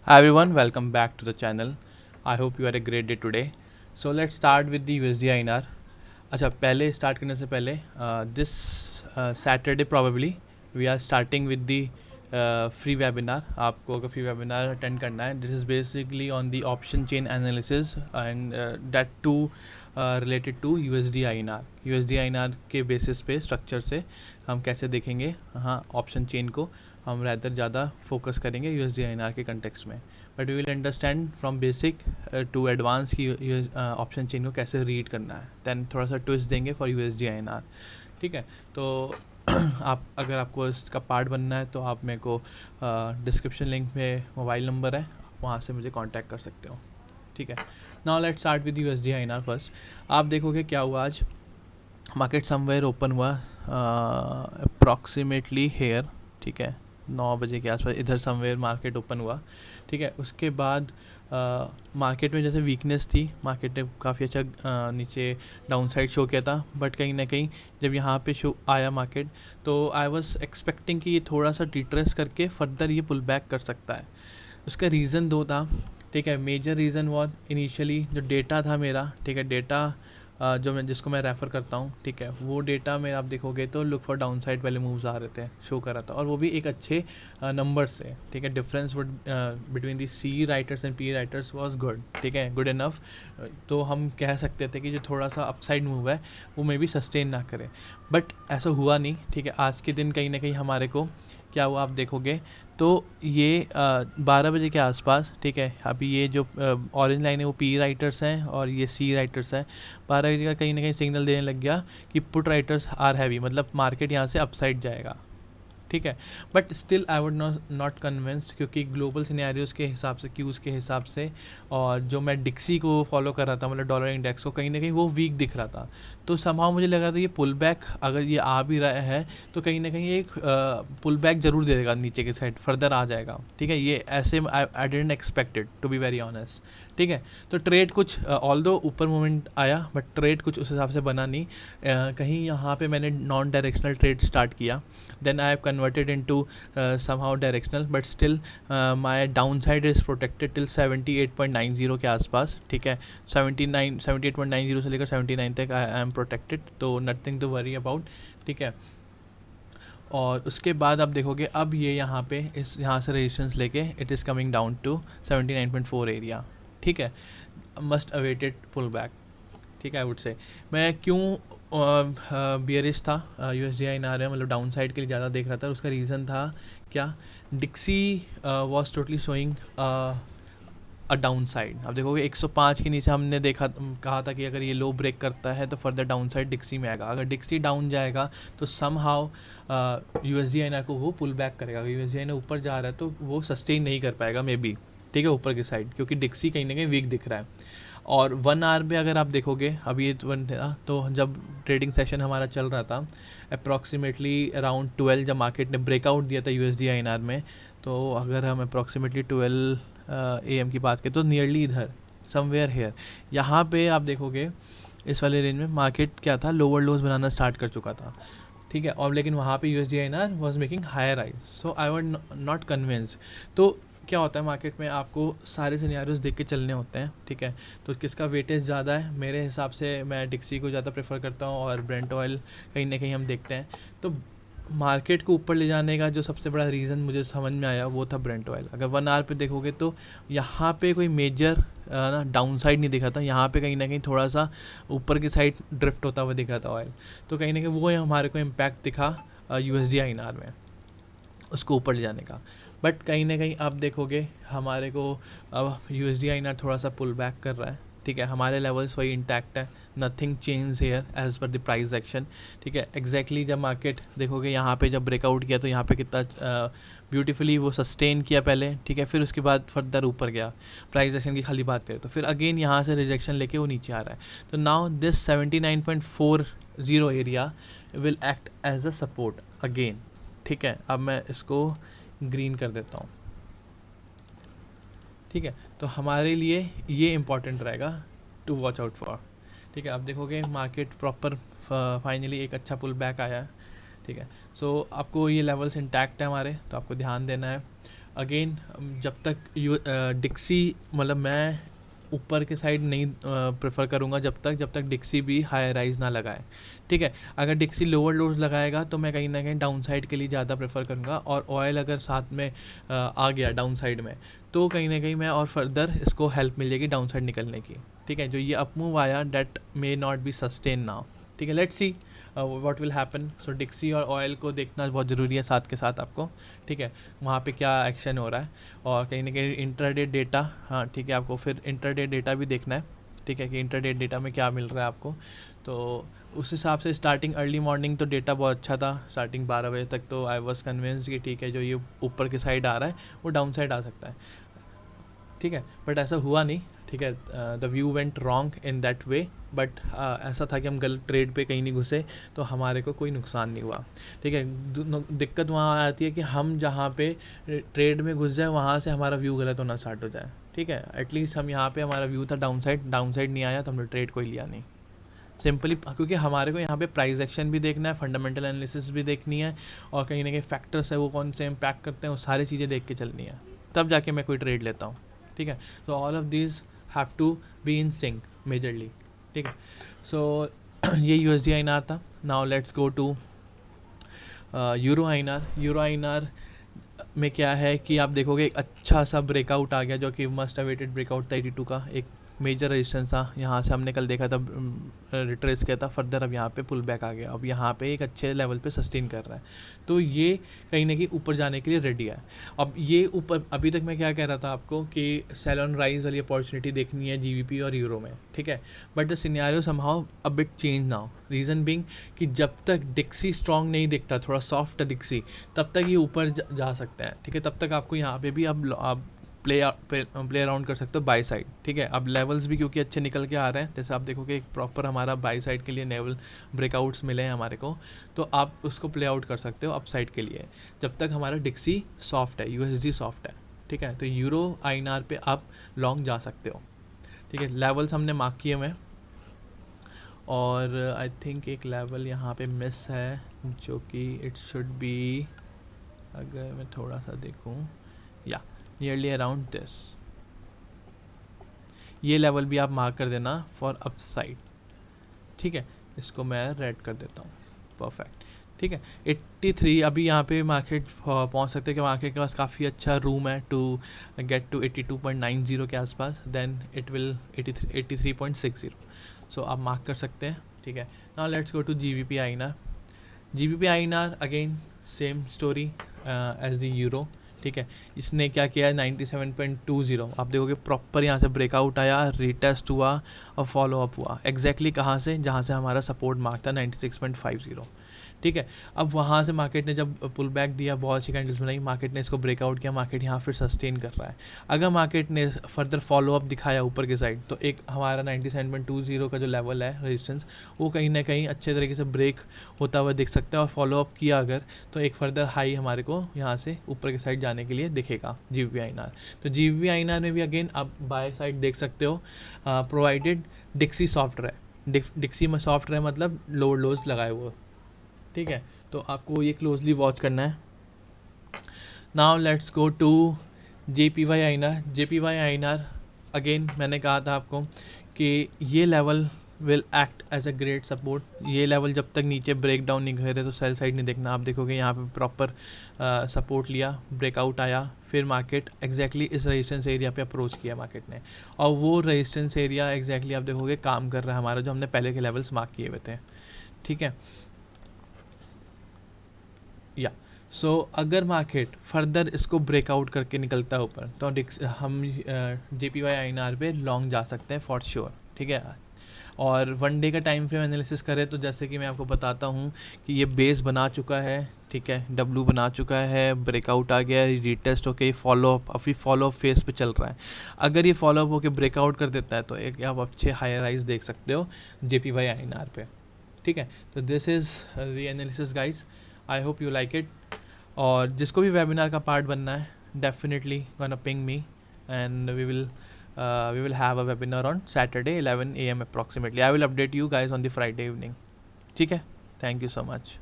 Hi everyone, welcome back to the channel. I hope you had a great day today. So let's start with the USD INR. अच्छा पहले start करने से पहले this Saturday probably we are starting with the free webinar. आपको अगर free webinar attend करना है, this is basically on the option chain analysis and that to related to USD INR. USD INR के basis पे structure से हम कैसे देखेंगे हाँ ऑप्शन चेन को. हम रैदर ज़्यादा फोकस करेंगे यूएसडी आईएनआर के कंटेक्स्ट में, but we will understand from basic to advance की ऑप्शन चेन को कैसे रीड करना है. दैन थोड़ा सा ट्विस्ट देंगे फॉर यूएसडी आईएनआर. ठीक है, तो आप अगर आपको इसका पार्ट बनना है तो आप मेरे को डिस्क्रिप्शन लिंक में मोबाइल नंबर है, आप वहाँ से मुझे कांटेक्ट कर सकते हो. ठीक है, now let's start with USD INR first. आप देखोगे क्या हुआ आज. मार्केट समवेयर ओपन हुआ अप्रॉक्सीमेटली हेयर. ठीक है, 9 बजे के आसपास इधर समवेयर मार्केट ओपन हुआ. ठीक है, उसके बाद मार्केट में जैसे वीकनेस थी, मार्केट ने काफ़ी अच्छा नीचे डाउन साइड शो किया था, बट कहीं ना कहीं जब यहाँ पे शो आया मार्केट तो आई वाज एक्सपेक्टिंग कि ये थोड़ा सा डिट्रेस करके फर्दर ये पुल बैक कर सकता है. उसका रीज़न दो था. ठीक है, मेजर रीज़न वो इनिशियली जो डेटा था मेरा. ठीक है, डेटा जो मैं जिसको मैं रेफ़र करता हूँ, ठीक है, वो डेटा में आप देखोगे तो लुक फॉर डाउन साइड पहले मूव्स आ रहे थे, शो कर रहा था, और वो भी एक अच्छे नंबर से. ठीक है, difference would between the C writers and P writers was good. ठीक है, गुड इनफ. तो हम कह सकते थे कि जो थोड़ा सा अपसाइड मूव है वो मे बी सस्टेन ना करे, बट ऐसा हुआ नहीं. ठीक है, आज के दिन कहीं ना कहीं हमारे को क्या हुआ आप देखोगे तो ये 12 बजे के आसपास. ठीक है, अभी ये जो ऑरेंज लाइन है वो पी राइटर्स हैं और ये सी राइटर्स हैं. 12 बजे का कहीं ना कहीं सिग्नल देने लग गया कि पुट राइटर्स आर हैवी, मतलब मार्केट यहाँ से अपसाइड जाएगा. ठीक है, but still I would not convinced, क्योंकि ग्लोबल सिनेरियोज़ के हिसाब से, क्यूज़ के हिसाब से, और जो मैं डिक्सी को फॉलो कर रहा था, मतलब डॉलर इंडेक्स को, कहीं ना कहीं वो वीक दिख रहा था. तो समहाउ मुझे लग रहा था ये पुल बैक अगर ये आ भी रहा है तो कहीं ना कहीं एक पुल बैक ज़रूर दे देगा, नीचे के साइड फर्दर आ जाएगा. ठीक है, ये ऐसे I didn't expected to be very honest. ठीक है, तो ट्रेड कुछ ऑल दो ऊपर मूवमेंट आया, बट ट्रेड कुछ उस हिसाब से बना नहीं. कहीं यहाँ पे मैंने नॉन डायरेक्शनल ट्रेड स्टार्ट किया, then I have converted into somehow directional, but still my downside is protected till 78.90 के आसपास. ठीक है, 78.90 से लेकर 79 तक आई एम प्रोटेक्टेड, तो नथिंग टू वरी अबाउट. ठीक है, और उसके बाद आप देखोगे अब ये यहाँ पे यहाँ से रेजिस्टेंस लेके it is coming down to 79.4 area. ठीक है, मस्ट अवेटेड पुल बैक. ठीक है, आई वुड से मैं क्यों बियरिश था यूएसडी आईएनआर में, मतलब डाउन साइड के लिए ज़्यादा देख रहा था. उसका रीज़न था क्या, DXY was totally showing a downside. अब देखोगे 105 के नीचे हमने देखा, कहा था कि अगर ये लो ब्रेक करता है तो फर्दर डाउन साइड डिक्सी में आएगा. अगर डिक्सी डाउन जाएगा तो सम हाउ यूएसडी आईएनआर को वो पुल बैक करेगा. अगर यूएसडी आईएनआर ऊपर जा रहा है तो वो सस्टेन नहीं कर पाएगा मे बी. ठीक है, ऊपर की साइड, क्योंकि डिक्सी कहीं ना कहीं वीक दिख रहा है. और 1 आवर पे अगर आप देखोगे, अभी ये वन था तो जब ट्रेडिंग सेशन हमारा चल रहा था अप्रॉक्सीमेटली अराउंड 12, जब मार्केट ने ब्रेकआउट दिया था यूएसडी आईएनआर में, तो अगर हम अप्रॉक्सीमेटली 12 AM की बात करें तो नियरली इधर समवेयर हेयर यहाँ पे आप देखोगे इस वाले रेंज में मार्केट क्या था, लोअर लोज बनाना स्टार्ट कर चुका था. ठीक है, और लेकिन वहाँ पे USD INR was making higher rise, so I was not convinced. तो क्या होता है मार्केट में, आपको सारे सिनेरियोज देख के चलने होते हैं. ठीक है, तो किसका वेटेज ज़्यादा है, मेरे हिसाब से मैं डिक्सी को ज़्यादा प्रेफर करता हूँ, और ब्रेंट ऑयल कहीं ना कहीं हम देखते हैं. तो मार्केट को ऊपर ले जाने का जो सबसे बड़ा रीज़न मुझे समझ में आया वो था ब्रेंट ऑयल. अगर 1 आवर पे देखोगे तो यहाँ पे कोई मेजर ना डाउन साइड नहीं दिखा था, यहाँ पे कहीं ना कहीं थोड़ा सा ऊपर की साइड ड्रिफ्ट होता हुआ दिखा था ऑयल. तो कहीं ना कहीं वो हमारे को इम्पैक्ट दिखा यूएसडी आईएनआर में, उसको ऊपर ले जाने का. बट कहीं ना कहीं आप देखोगे हमारे को अब यूएसडी आईएनआर थोड़ा सा पुल बैक कर रहा है. ठीक है, हमारे लेवल्स वही इंटैक्ट है, nothing change here as per the price action. ठीक है, एग्जैक्टली जब मार्केट देखोगे यहाँ पे जब ब्रेकआउट किया तो यहाँ पे कितना ब्यूटीफुली वो सस्टेन किया पहले. ठीक है, फिर उसके बाद फर्दर ऊपर गया. प्राइस एक्शन की खाली बात करें तो फिर अगेन यहाँ से रिजेक्शन लेके वो नीचे आ रहा है. तो now this 79.40 area will act as a support again. ठीक है, अब मैं इसको ग्रीन कर देता हूँ. ठीक है, तो हमारे लिए ये इम्पॉर्टेंट रहेगा टू वॉच आउट फॉर. ठीक है, आप देखोगे मार्केट प्रॉपर फाइनली एक अच्छा पुल बैक आया है. ठीक है, सो आपको ये लेवल्स इंटैक्ट है हमारे, तो आपको ध्यान देना है. अगेन जब तक डिक्सी, मतलब मैं ऊपर के साइड नहीं प्रेफर करूँगा जब तक डिक्सी भी हाई राइज ना लगाए, ठीक है। अगर डिक्सी लोअर लोज लगाएगा तो मैं कहीं ना कहीं डाउन साइड के लिए ज़्यादा प्रेफर करूँगा, और ऑयल अगर साथ में आ गया डाउन साइड में तो कहीं ना कहीं मैं और फर्दर इसको हेल्प मिल जाएगी डाउन साइड निकलने की, ठीक है। जो ये अप मूव आया that may not be sustain now, ठीक है। Let's see what will happen. So DXY और ऑयल को देखना बहुत ज़रूरी है साथ के साथ आपको, ठीक है, वहाँ पे क्या एक्शन हो रहा है। और कहीं ना कहीं इंटरडे डेटा, हाँ ठीक है, आपको फिर इंटरडे डेटा भी देखना है, ठीक है, कि इंटरडे डेटा में क्या मिल रहा है आपको। तो उस हिसाब से स्टार्टिंग अर्ली मॉर्निंग तो डेटा बहुत अच्छा था, स्टार्टिंग 12 बजे तक तो आई वॉज कन्विंस कि ठीक है जो ये ऊपर की साइड आ रहा है वो डाउन साइड आ सकता है, ठीक है। बट ऐसा हुआ नहीं, ठीक है, the view went wrong in that way. But ऐसा था कि हम गलत ट्रेड पे कहीं नहीं घुसे तो हमारे को कोई नुकसान नहीं हुआ, ठीक है। दिक्कत वहाँ आती है कि हम जहाँ पे ट्रेड में घुस जाए वहाँ से हमारा व्यू गलत होना स्टार्ट हो जाए, ठीक है। एटलीस्ट हम यहाँ पे हमारा व्यू था डाउन साइड नहीं आया तो हमने ट्रेड कोई लिया नहीं, सिंपली क्योंकि हमारे को यहाँ पे प्राइस एक्शन भी देखना है, फंडामेंटल एनालिसिस भी देखनी है, और कहीं ना कहीं फैक्टर्स है वो कौन से इम्पैक्ट करते हैं वो सारी चीज़ें देख के चलनी है, तब जाके मैं कोई ट्रेड लेता हूँ, ठीक है। So all of this have to be in sync majorly, ठीक है। सो ये यूएसडी आईएनआर था। Now let's go to euro INR. Euro INR में क्या है कि आप देखोगे एक अच्छा सा ब्रेकआउट आ गया जो कि मस्ट अवेटेड ब्रेकआउट था 82 का, एक मेजर रेजिस्टेंस था। यहाँ से हमने कल देखा था, रिट्रेस किया था फर्दर, अब यहाँ पे पुल बैक आ गया, अब यहाँ पे एक अच्छे लेवल पे सस्टेन कर रहा है, तो ये कहीं ना कहीं ऊपर जाने के लिए रेडी है। अब ये ऊपर, अभी तक मैं क्या कह रहा था आपको कि सेल ऑन राइज वाली अपॉर्चुनिटी देखनी है जीबीपी और यूरो में, ठीक है। But the scenario somehow a bit change now, reason being कि जब तक डिक्सी स्ट्रॉन्ग नहीं दिखता, थोड़ा सॉफ्ट डिक्सी, तब तक ये ऊपर जा सकते हैं, ठीक है। तब तक आपको यहाँ पे भी अब आप प्ले अराउंड कर सकते हो बाई साइड, ठीक है। अब लेवल्स भी क्योंकि अच्छे निकल के आ रहे हैं, जैसे आप देखोगे एक प्रॉपर हमारा बाई साइड के लिए लेवल ब्रेकआउट्स मिले हैं हमारे को, तो आप उसको प्ले आउट कर सकते हो अप साइड के लिए, जब तक हमारा डिक्सी सॉफ्ट है, यूएसडी सॉफ्ट है, ठीक है। तो यूरो आईएनआर पे आप लॉन्ग जा सकते हो, ठीक है। लेवल्स हमने मार्क किए हुए हैं, और आई थिंक एक लेवल यहाँ पे मिस है जो कि इट शुड बी, अगर मैं थोड़ा सा देखूँ, या नियरली अराउंड दिस, ये लेवल भी आप मार्क कर देना फॉर अप साइड, ठीक है। इसको मैं रेड कर देता हूँ, परफेक्ट, ठीक है। 83 अभी यहाँ पे मार्केट पहुँच सकते हैं कि मार्केट के पास काफ़ी अच्छा रूम है टू गेट टू 82.90 के आसपास, देन इट विल 83.60, सो आप मार्क कर सकते हैं, ठीक है। Now let's go to GBP INR. GBP INR again same story as the euro, ठीक है। इसने क्या किया है 97.20, आप देखोगे प्रॉपर यहाँ से ब्रेकआउट आया, रीटेस्ट हुआ और फॉलो अप हुआ एग्जैक्टली कहाँ से, जहाँ से हमारा सपोर्ट मार्क था 96.50, ठीक है। अब वहाँ से मार्केट ने जब पुल बैक दिया, बहुत अच्छी कैंडल्स बनाई, मार्केट ने इसको ब्रेकआउट किया, मार्केट यहाँ फिर सस्टेन कर रहा है। अगर मार्केट ने फर्दर फॉलो अप दिखाया ऊपर की साइड, तो एक हमारा 97.20 का जो लेवल है रेजिस्टेंस, वो कहीं ना कहीं अच्छे तरीके से ब्रेक होता हुआ दिख सकता है, और फॉलो अप किया अगर तो एक फर्दर हाई हमारे को यहाँ से ऊपर की साइड जाने के लिए दिखेगा जीबीपी आईएनआर। तो जीबीपी आईएनआर में भी अगेन आप बाय साइड देख सकते हो, प्रोवाइडेड डिक्सी सॉफ्ट रहे, डिक्सी में सॉफ्ट रहे मतलब लोअर लोज लगाए हुए, ठीक है। तो आपको ये क्लोजली वॉच करना है। Now let's go to JPY INR. JPY INR again मैंने कहा था आपको कि ये level will act as a great support. ये लेवल जब तक नीचे ब्रेक डाउन नहीं करे तो सेल साइड नहीं देखना। आप देखोगे यहाँ पे प्रॉपर सपोर्ट लिया, ब्रेकआउट आया, फिर मार्केट एग्जैक्टली इस रेजिस्टेंस एरिया पे अप्रोच किया मार्केट ने, और वो रेजिस्टेंस एरिया एग्जैक्टली आप देखोगे काम कर रहा है हमारा, जो हमने पहले के लेवल्स मार्क किए हुए थे, ठीक है। या सो अगर मार्केट फर्दर इसको ब्रेकआउट करके निकलता है ऊपर, तो हम जेपीवाई आईएनआर पे लॉन्ग जा सकते हैं फॉर श्योर, ठीक है। और वन डे का टाइम फ्रेम एनालिसिस करें तो जैसे कि मैं आपको बताता हूँ कि ये बेस बना चुका है, ठीक है, डब्ल्यू बना चुका है, ब्रेकआउट आ गया है, रीटेस्ट होके फॉलो अप, अभी फॉलो अप फेस पे चल रहा है। अगर ये फॉलो अप होके ब्रेकआउट कर देता है तो एक आप अच्छे हाई राइज देख सकते हो जेपीवाई आईएनआर पे, ठीक है। तो this is the analysis guys, I hope you like it. और जिसको भी वेबिनार का पार्ट बनना है, definitely gonna ping me and we will have a webinar on Saturday 11 AM approximately. I will update you guys on the Friday evening, ठीक है। Thank you so much.